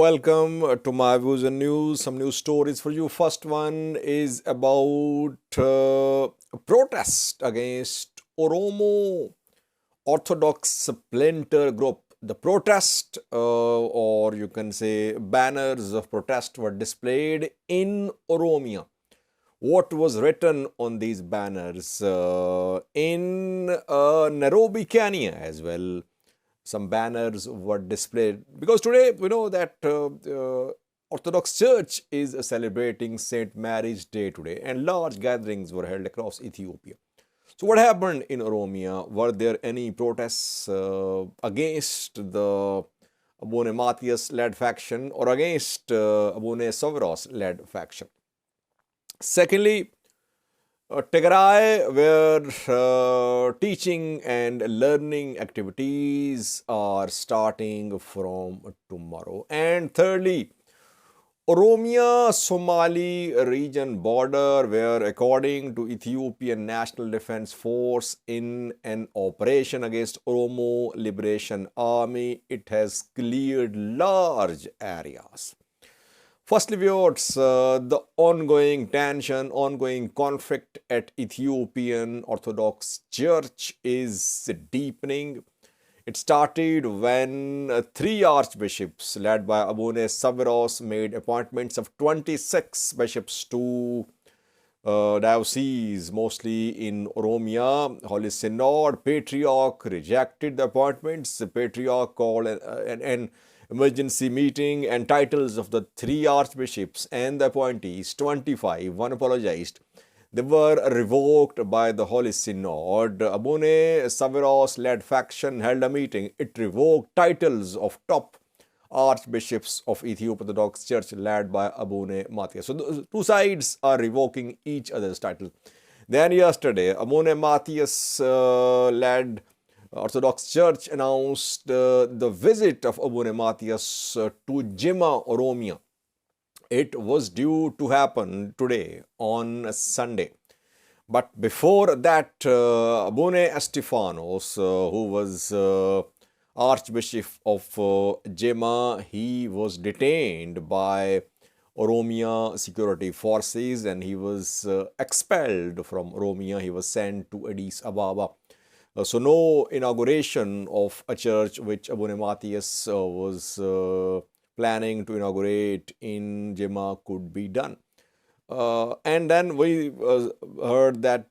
Welcome to my views and news. Some news stories for you. First one is about protest against Oromo Orthodox splinter group. The protest, or you can say banners of protest, were displayed in Oromia. What was written on these banners? In Nairobi, Kenya as well, some banners were displayed because today we know that Orthodox Church is celebrating St. Mary's Day today, and large gatherings were held across Ethiopia. So, what happened in Oromia? Were there any protests against the Abone Matthias led faction or against Abone Savros led faction? Secondly, Tigray, where teaching and learning activities are starting from tomorrow. And thirdly, Oromia Somali region border, where according to Ethiopian National Defense Force, in an operation against Oromo Liberation Army, it has cleared large areas. Firstly, viewers, the ongoing tension, ongoing conflict at Ethiopian Orthodox Church is deepening. It started when three archbishops led by Abune Saviros made appointments of 26 bishops to dioceses, mostly in Oromia. Holy Synod Patriarch rejected the appointments. The Patriarch called an emergency meeting, and titles of the three archbishops and the appointees, 25, one apologized. They were revoked by the Holy Synod. Abune Saviros led faction held a meeting. It revoked titles of top archbishops of Ethiopian Orthodox Church led by Abune Matthias. So the two sides are revoking each other's title. Then yesterday, Abune Matthias led Orthodox Church announced the visit of Abune Matthias to Jimma, Oromia. It was due to happen today on Sunday. But before that, Abune Estefanos, who was Archbishop of Jimma, he was detained by Oromia security forces and he was expelled from Oromia. He was sent to Addis Ababa. So no inauguration of a church which Abune Matthias was planning to inaugurate in Jimma could be done. And then we heard that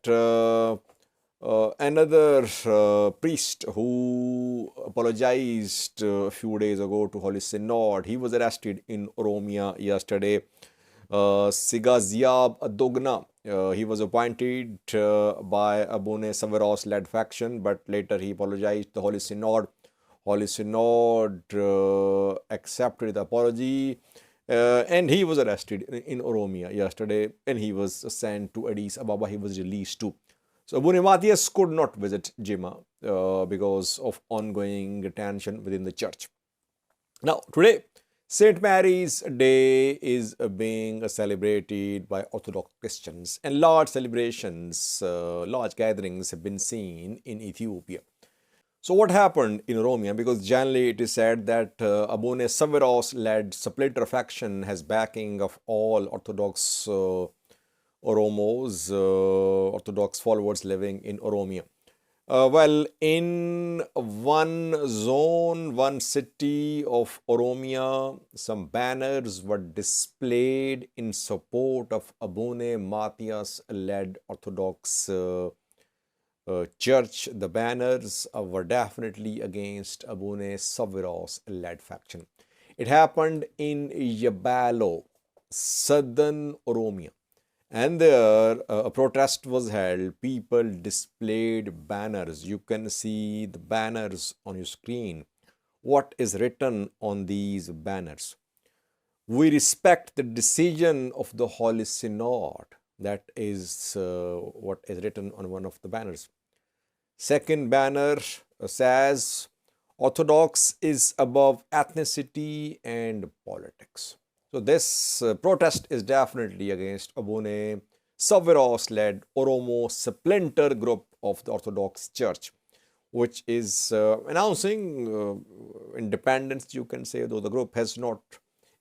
another priest who apologized a few days ago to Holy Synod, he was arrested in Oromia yesterday. Sigaziab Adogna. He was appointed by Abune Saviros led faction, but later he apologized to the Holy Synod. Holy Synod accepted the apology, and he was arrested in Oromia yesterday, and he was sent to Addis Ababa. He was released too. So Abune Matthias could not visit Jimma because of ongoing tension within the church. Now, today, St. Mary's Day is being celebrated by Orthodox Christians, and large celebrations, large gatherings have been seen in Ethiopia. So what happened in Oromia? Because generally it is said that Abune Saviros led splinter faction has backing of all Orthodox Oromos, Orthodox followers living in Oromia. Well, in one zone, one city of Oromia, some banners were displayed in support of Abune Matthias led Orthodox church. The banners were definitely against Abune Saviros led faction. It happened in Yabalo, southern Oromia. And there a protest was held. People displayed banners. You can see the banners on your screen. What is written on these banners? We respect the decision of the Holy Synod. That is what is written on one of the banners. Second banner says, Orthodox is above ethnicity and politics. So this protest is definitely against Abune Saviros led Oromo splinter group of the Orthodox Church, which is announcing independence, you can say, though the group has not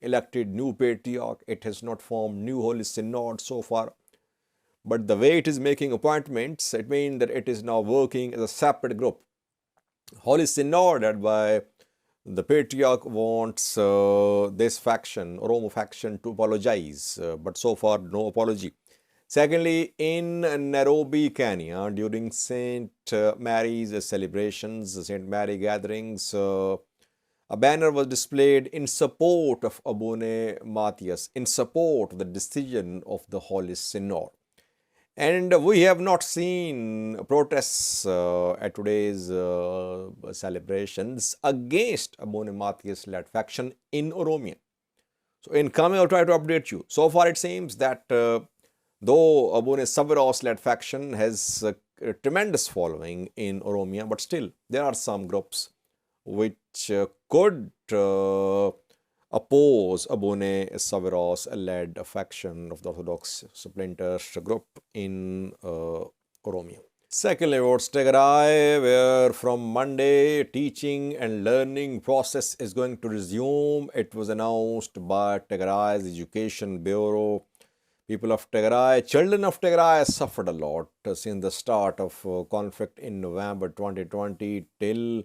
elected new patriarch. It has not formed new Holy Synod so far. But the way it is making appointments, it means that it is now working as a separate group. Holy Synod, led by the patriarch, wants this faction, Oromo faction, to apologize, but so far no apology. Secondly, in Nairobi, Kenya, during St. Mary's celebrations, St. Mary gatherings, a banner was displayed in support of Abune Matthias, in support of the decision of the Holy Synod. And we have not seen protests at today's celebrations against Abune Matthias-led faction in Oromia. So in coming, I'll try to update you. So far, it seems that though Abune Saviros-led faction has a tremendous following in Oromia, but still there are some groups which could oppose Abune Saviros-led faction of the Orthodox splinter group in Oromia. Secondly, about Tigray, where from Monday, teaching and learning process is going to resume. It was announced by Tigray's Education Bureau. People of Tigray, children of Tigray suffered a lot since the start of conflict in November 2020 till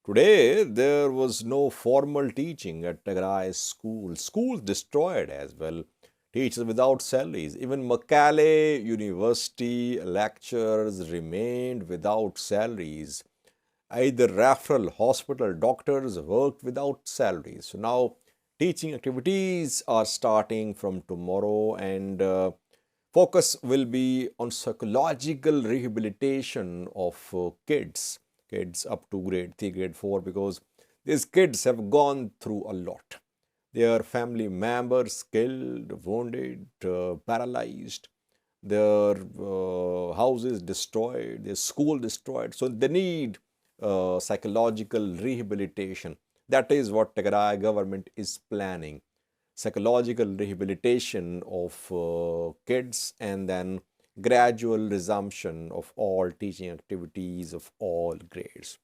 today. There was no formal teaching at Tigray schools. Schools destroyed as well. Teachers without salaries. Even Makale University lecturers remained without salaries. Either referral hospital doctors worked without salaries. So now teaching activities are starting from tomorrow, and focus will be on psychological rehabilitation of kids up to grade 3, grade 4, because these kids have gone through a lot. Their family members killed, wounded, paralyzed, their houses destroyed, their school destroyed. So they need psychological rehabilitation. That is what Tigray government is planning. Psychological rehabilitation of kids, and then gradual resumption of all teaching activities of all grades.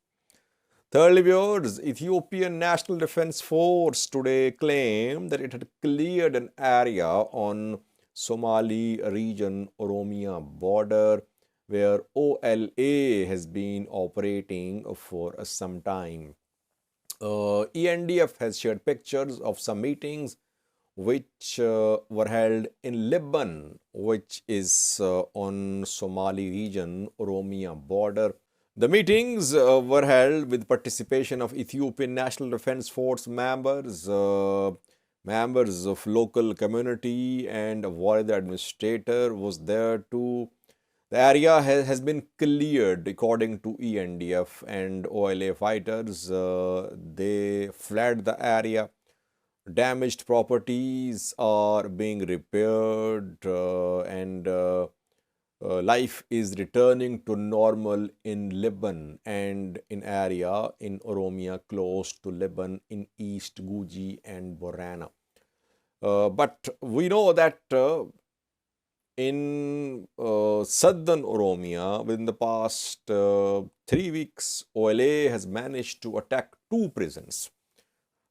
Thirdly, viewers, Ethiopian National Defense Force today claimed that it had cleared an area on Somali region Oromia border where OLA has been operating for some time. ENDF has shared pictures of some meetings which were held in Liben, which is on Somali region Oromia border. The meetings were held with participation of Ethiopian National Defense Force members, members of local community, and a warrior administrator was there too. The area has been cleared according to ENDF and OLA fighters. They fled the area. Damaged properties are being repaired, and life is returning to normal in Liben and in area in Oromia close to Liben in East Guji and Borana. But we know that in southern Oromia, within the past 3 weeks, OLA has managed to attack 2 prisons.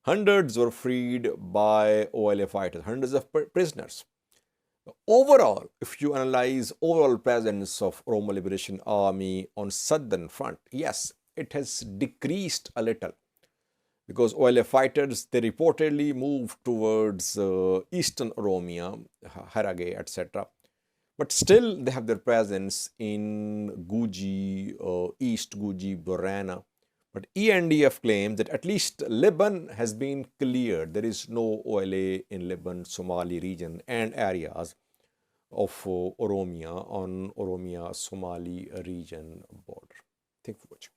Hundreds were freed by OLA fighters, hundreds of prisoners. Overall, if you analyze overall presence of Oromo Liberation Army on southern front, yes, it has decreased a little, because OLA fighters, they reportedly moved towards eastern Oromia, Harage, etc. But still, they have their presence in Guji, East Guji, Borana. But ENDF claims that at least Liben has been cleared. There is no OLA in Liben, Somali region and areas of Oromia on Oromia-Somali region border. Thank you for watching.